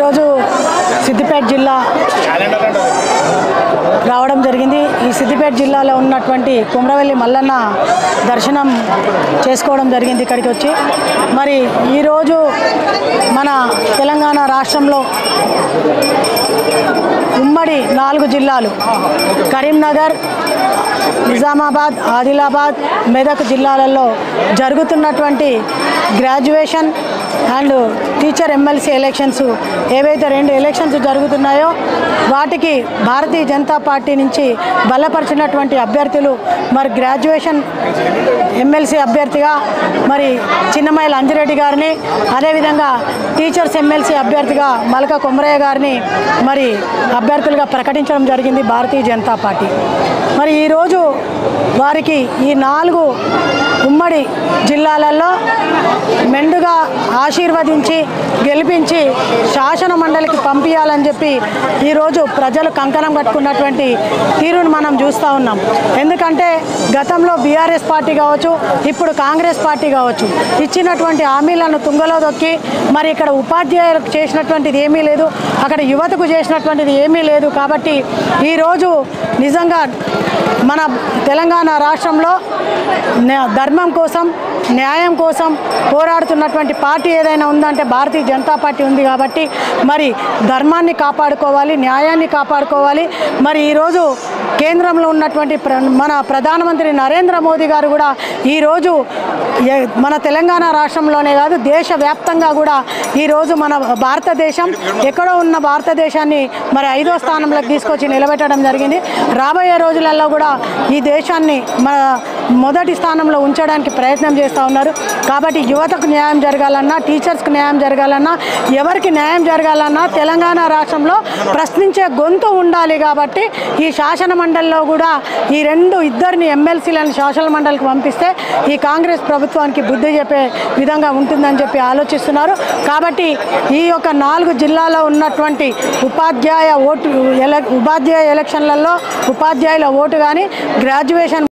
ఈరోజు సిద్దిపేట జిల్లా రావడం జరిగింది. ఈ సిద్దిపేట జిల్లాలో ఉన్నటువంటి కుమ్రవెల్లి మల్లన్న దర్శనం చేసుకోవడం జరిగింది ఇక్కడికి వచ్చి. మరి ఈరోజు మన తెలంగాణ రాష్ట్రంలో ఉమ్మడి 4 జిల్లాలు కరీంనగర్, నిజామాబాద్, ఆదిలాబాద్, మెదక్ జిల్లాలలో జరుగుతున్నటువంటి graduation and teacher MLC elections ఏవైతే 2 ఎలక్షన్స్ జరుగుతున్నాయో వాటికి భారతీయ జనతా పార్టీ నుంచి బలపరిచినటువంటి అభ్యర్థులు మరి గ్రాడ్యుయేషన్ ఎమ్మెల్సీ అభ్యర్థిగా మరి చిన్నమైల అంజిరెడ్డి గారిని, అదేవిధంగా టీచర్స్ ఎమ్మెల్సీ అభ్యర్థిగా మల్క కొమరయ్య గారిని మరి అభ్యర్థులుగా ప్రకటించడం జరిగింది భారతీయ జనతా పార్టీ. మరి ఈరోజు వారికి ఈ 4 ఉమ్మడి జిల్లాలలో మెండుగా ఆశీర్వదించి గెలిపించి శాసన మండలికి పంపించాలని చెప్పి ఈరోజు ప్రజలు కంకణం కట్టుకున్నటువంటి తీరును మనం చూస్తూ ఉన్నాం. ఎందుకంటే గతంలో బీఆర్ఎస్ పార్టీ కావచ్చు, ఇప్పుడు కాంగ్రెస్ పార్టీ కావచ్చు, ఇచ్చినటువంటి హామీలను తుంగలో దొక్కి మరి ఇక్కడ ఉపాధ్యాయులకు చేసినటువంటిది ఏమీ లేదు, అక్కడ యువతకు చేసినటువంటిది ఏమీ లేదు. కాబట్టి ఈరోజు నిజంగా మన తెలంగాణ రాష్ట్రంలో ధర్మం కోసం, న్యాయం కోసం పోరాడుతున్నటువంటి పార్టీ ఏదైనా ఉందంటే భారతీయ జనతా పార్టీ ఉంది. కాబట్టి మరి ధర్మాన్ని కాపాడుకోవాలి, న్యాయాన్ని కాపాడుకోవాలి. మరి ఈరోజు కేంద్రంలో ఉన్నటువంటి మన ప్రధానమంత్రి నరేంద్ర మోదీ గారు కూడా ఈరోజు మన తెలంగాణ రాష్ట్రంలోనే కాదు దేశవ్యాప్తంగా కూడా ఈరోజు మన భారతదేశం ఎక్కడో ఉన్న భారతదేశాన్ని మరి 5వ స్థానంలోకి తీసుకొచ్చి నిలబెట్టడం జరిగింది. రాబోయే రోజులలో కూడా ఈ దేశాన్ని మన మొదటి స్థానంలో ఉంచడానికి ప్రయత్నం చేస్తూ ఉన్నారు. కాబట్టి యువతకు న్యాయం జరగాలన్నా, టీచర్స్కి న్యాయం జరగాలన్నా, ఎవరికి న్యాయం జరగాలన్నా తెలంగాణ రాష్ట్రంలో ప్రశ్నించే గొంతు ఉండాలి. కాబట్టి ఈ శాసన మండలిలో కూడా ఈ 2 ఎమ్మెల్సీలను శాసన మండలికి పంపిస్తే ఈ కాంగ్రెస్ ప్రభుత్వానికి బుద్ధి చెప్పే విధంగా ఉంటుందని చెప్పి ఆలోచిస్తున్నారు. కాబట్టి ఈ యొక్క 4 జిల్లాలో ఉన్నటువంటి ఉపాధ్యాయ ఎలక్షన్లలో ఉపాధ్యాయుల ఓటు కానీ గ్రాడ్యుయేషన్